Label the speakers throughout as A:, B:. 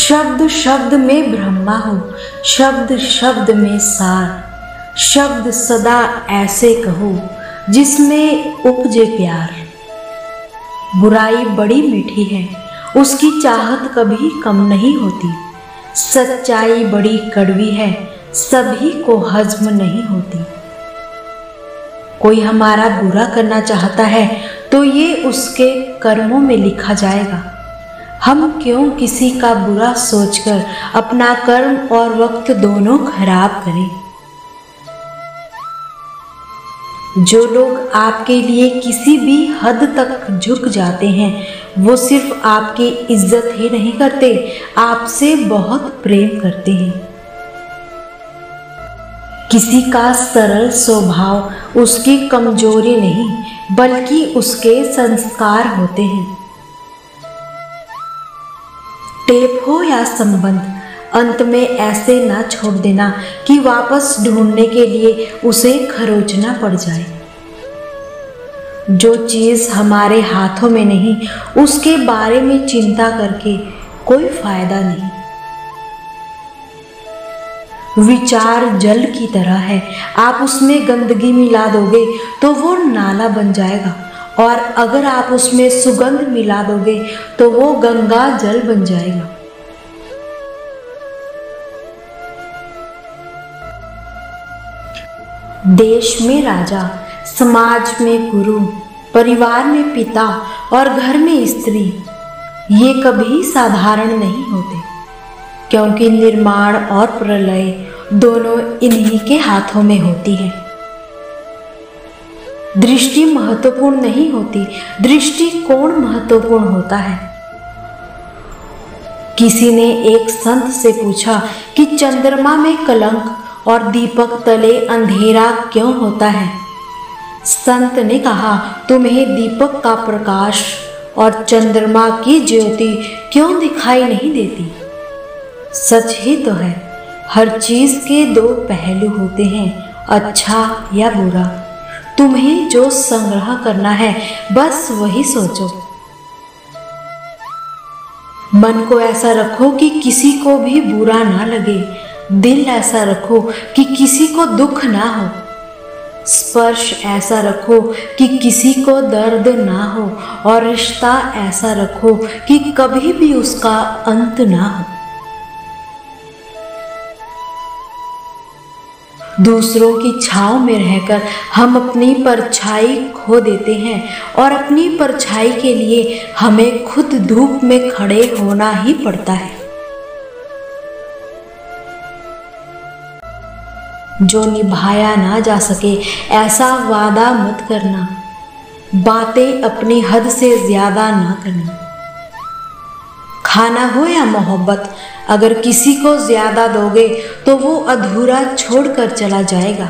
A: शब्द शब्द में ब्रह्मा हो, शब्द शब्द में सार। शब्द सदा ऐसे कहो जिसमें उपजे प्यार। बुराई बड़ी मीठी है, उसकी चाहत कभी कम नहीं होती। सच्चाई बड़ी कड़वी है, सभी को हजम नहीं होती। कोई हमारा बुरा करना चाहता है तो ये उसके कर्मों में लिखा जाएगा। हम क्यों किसी का बुरा सोचकर अपना कर्म और वक्त दोनों खराब करें। जो लोग आपके लिए किसी भी हद तक झुक जाते हैं, वो सिर्फ आपकी इज्जत ही नहीं करते, आपसे बहुत प्रेम करते हैं। किसी का सरल स्वभाव उसकी कमजोरी नहीं, बल्कि उसके संस्कार होते हैं। टेप हो या संबंध, अंत में ऐसे ना छोड़ देना कि वापस ढूंढने के लिए उसे खरोचना पड़ जाए। जो चीज हमारे हाथों में नहीं, उसके बारे में चिंता करके कोई फायदा नहीं। विचार जल की तरह है, आप उसमें गंदगी मिला दोगे तो वो नाला बन जाएगा, और अगर आप उसमें सुगंध मिला दोगे तो वो गंगा जल बन जाएगा। देश में राजा, समाज में गुरु, परिवार में पिता और घर में स्त्री, ये कभी साधारण नहीं होते, क्योंकि निर्माण और प्रलय दोनों इन्हीं के हाथों में होती है। दृष्टि महत्वपूर्ण नहीं होती, दृष्टिकोण महत्वपूर्ण होता है। किसी ने एक संत से पूछा कि चंद्रमा में कलंक और दीपक तले अंधेरा क्यों होता है। संत ने कहा, तुम्हें दीपक का प्रकाश और चंद्रमा की ज्योति क्यों दिखाई नहीं देती। सच ही तो है, हर चीज के दो पहलू होते हैं, अच्छा या बुरा। तुम्हें जो संग्रह करना है बस वही सोचो। मन को ऐसा रखो कि किसी को भी बुरा ना लगे, दिल ऐसा रखो कि किसी को दुख ना हो, स्पर्श ऐसा रखो कि किसी को दर्द ना हो, और रिश्ता ऐसा रखो कि कभी भी उसका अंत ना हो। दूसरों की छांव में रहकर हम अपनी परछाई खो देते हैं, और अपनी परछाई के लिए हमें खुद धूप में खड़े होना ही पड़ता है। जो निभाया ना जा सके ऐसा वादा मत करना, बातें अपनी हद से ज्यादा ना करना। खाना हो या मोहब्बत, अगर किसी को ज्यादा दोगे तो वो अधूरा छोड़कर चला जाएगा।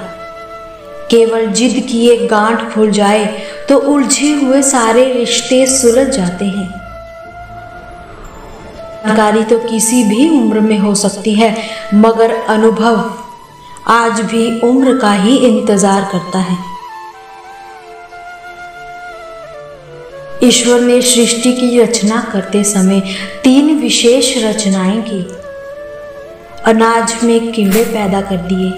A: केवल जिद किए गांठ खुल जाए तो उलझे हुए सारे रिश्ते सुलझ जाते हैं। जानकारी तो किसी भी उम्र में हो सकती है, मगर अनुभव आज भी उम्र का ही इंतजार करता है। ईश्वर ने सृष्टि की रचना करते समय 3 विशेष रचनाएं की। अनाज में कीड़े पैदा कर दिए,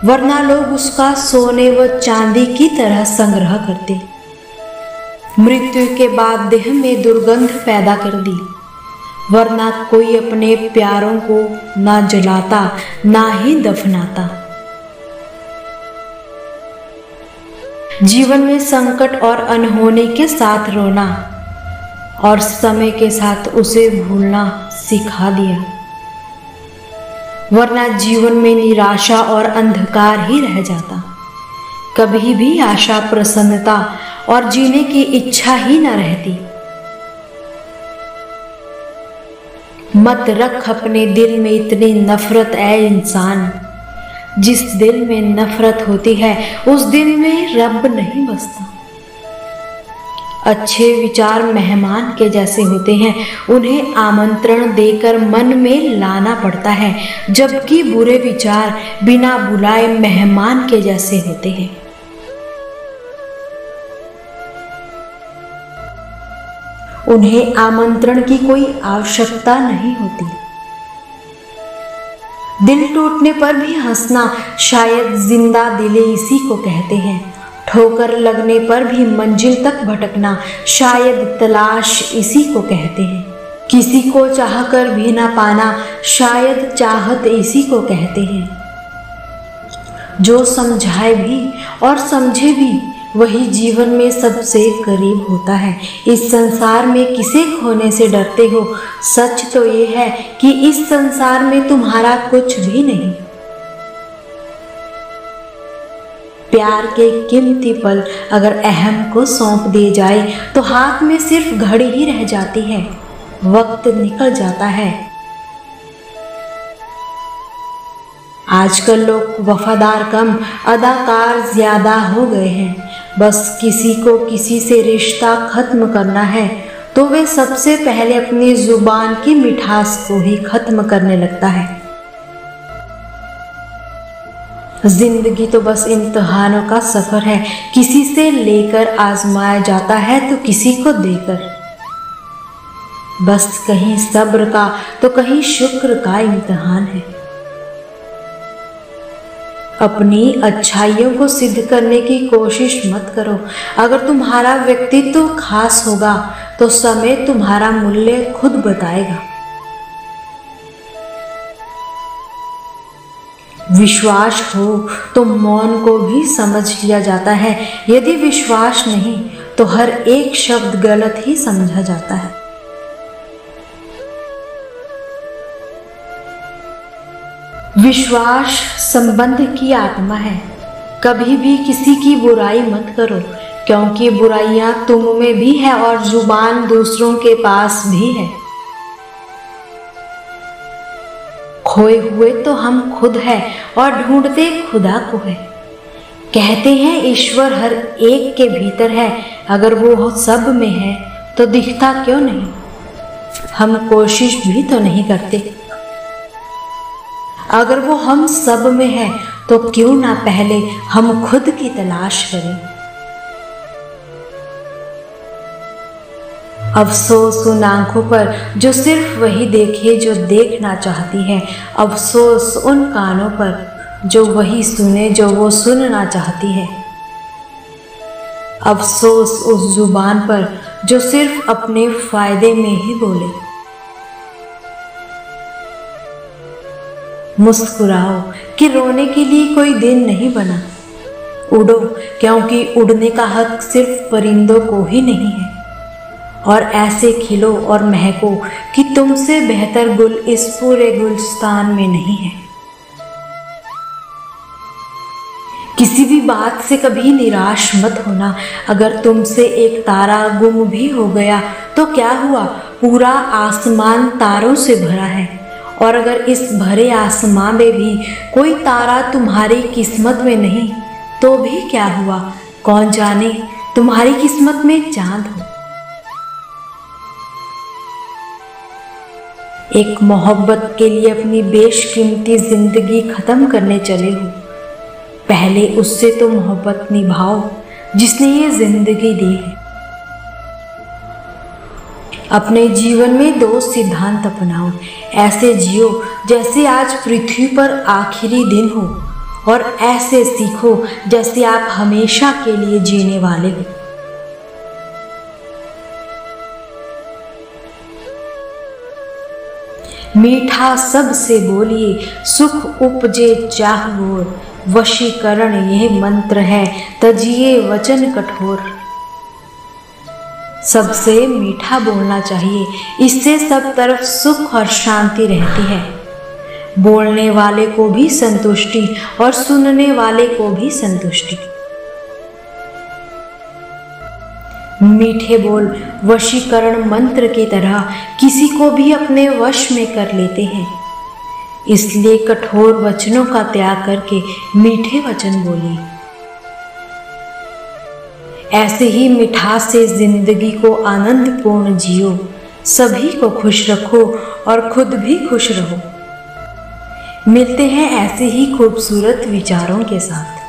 A: वरना लोग उसका सोने व चांदी की तरह संग्रह करते। मृत्यु के बाद देह में दुर्गंध पैदा कर दी, वरना कोई अपने प्यारों को ना जलाता ना ही दफनाता। जीवन में संकट और अनहोनी के साथ रोना और समय के साथ उसे भूलना सिखा दिया, वरना जीवन में निराशा और अंधकार ही रह जाता। कभी भी आशा, प्रसन्नता और जीने की इच्छा ही न रहती। मत रख अपने दिल में इतनी नफरत ऐ इंसान। जिस दिल में नफरत होती है उस दिल में रब नहीं बसता। अच्छे विचार मेहमान के जैसे होते हैं, उन्हें आमंत्रण देकर मन में लाना पड़ता है, जबकि बुरे विचार बिना बुलाए मेहमान के जैसे होते हैं। उन्हें आमंत्रण की कोई आवश्यकता नहीं होती। दिल टूटने पर भी हंसना शायद जिंदा दिले इसी को कहते हैं। ठोकर लगने पर भी मंजिल तक भटकना शायद तलाश इसी को कहते हैं। किसी को चाहकर भी ना पाना शायद चाहत इसी को कहते हैं। जो समझाए भी और समझे भी वही जीवन में सबसे करीब होता है। इस संसार में किसे खोने से डरते हो? सच तो ये है कि इस संसार में तुम्हारा कुछ भी नहीं। प्यार के कीमती पल अगर अहम को सौंप दिए जाए तो हाथ में सिर्फ घड़ी ही रह जाती है, वक्त निकल जाता है। आजकल लोग वफादार कम, अदाकार ज्यादा हो गए हैं। बस किसी को किसी से रिश्ता खत्म करना है तो वे सबसे पहले अपनी जुबान की मिठास को ही खत्म करने लगता है। जिंदगी तो बस इम्तिहानों का सफर है, किसी से लेकर आजमाया जाता है तो किसी को देकर। बस कहीं सब्र का तो कहीं शुक्र का इम्तिहान है। अपनी अच्छाइयों को सिद्ध करने की कोशिश मत करो। अगर तुम्हारा व्यक्तित्व खास होगा तो समय तुम्हारा मूल्य खुद बताएगा। विश्वास हो तो मौन को भी समझ लिया जाता है, यदि विश्वास नहीं तो हर एक शब्द गलत ही समझा जाता है। विश्वास संबंध की आत्मा है। कभी भी किसी की बुराई मत करो, क्योंकि बुराइयां तुम में भी है और जुबान दूसरों के पास भी है। खोए हुए तो हम खुद हैं और ढूंढते खुदा को है। कहते हैं ईश्वर हर एक के भीतर है, अगर वो सब में है तो दिखता क्यों नहीं? हम कोशिश भी तो नहीं करते। अगर वो हम सब में है तो क्यों ना पहले हम खुद की तलाश करें। अफसोस उन आंखों पर जो सिर्फ वही देखे जो देखना चाहती है। अफसोस उन कानों पर जो वही सुने जो वो सुनना चाहती है। अफसोस उस जुबान पर जो सिर्फ अपने फायदे में ही बोले। मुस्कुराओ कि रोने के लिए कोई दिन नहीं बना। उड़ो, क्योंकि उड़ने का हक सिर्फ परिंदों को ही नहीं है। और ऐसे खिलो और महको कि तुमसे बेहतर गुल इस पूरे गुलस्तान में नहीं है। किसी भी बात से कभी निराश मत होना। अगर तुमसे एक तारा गुम भी हो गया तो क्या हुआ, पूरा आसमान तारों से भरा है। और अगर इस भरे आसमां में भी कोई तारा तुम्हारी किस्मत में नहीं तो भी क्या हुआ, कौन जाने तुम्हारी किस्मत में चांद हो। एक मोहब्बत के लिए अपनी बेशकीमती जिंदगी खत्म करने चले हो, पहले उससे तो मोहब्बत निभाओ जिसने ये जिंदगी दी है। अपने जीवन में 2 सिद्धांत अपनाओ। ऐसे जियो जैसे आज पृथ्वी पर आखिरी दिन हो, और ऐसे सीखो जैसे आप हमेशा के लिए जीने वाले हो। मीठा सबसे बोलिए, सुख उपजे चाहओर। वशीकरण यह मंत्र है, तजिए वचन कठोर। सबसे मीठा बोलना चाहिए, इससे सब तरफ सुख और शांति रहती है। बोलने वाले को भी संतुष्टि और सुनने वाले को भी संतुष्टि। मीठे बोल वशीकरण मंत्र की तरह किसी को भी अपने वश में कर लेते हैं। इसलिए कठोर वचनों का त्याग करके मीठे वचन बोलिए। ऐसे ही मिठास से जिंदगी को आनंदपूर्ण जियो। सभी को खुश रखो और खुद भी खुश रहो। मिलते हैं ऐसे ही खूबसूरत विचारों के साथ।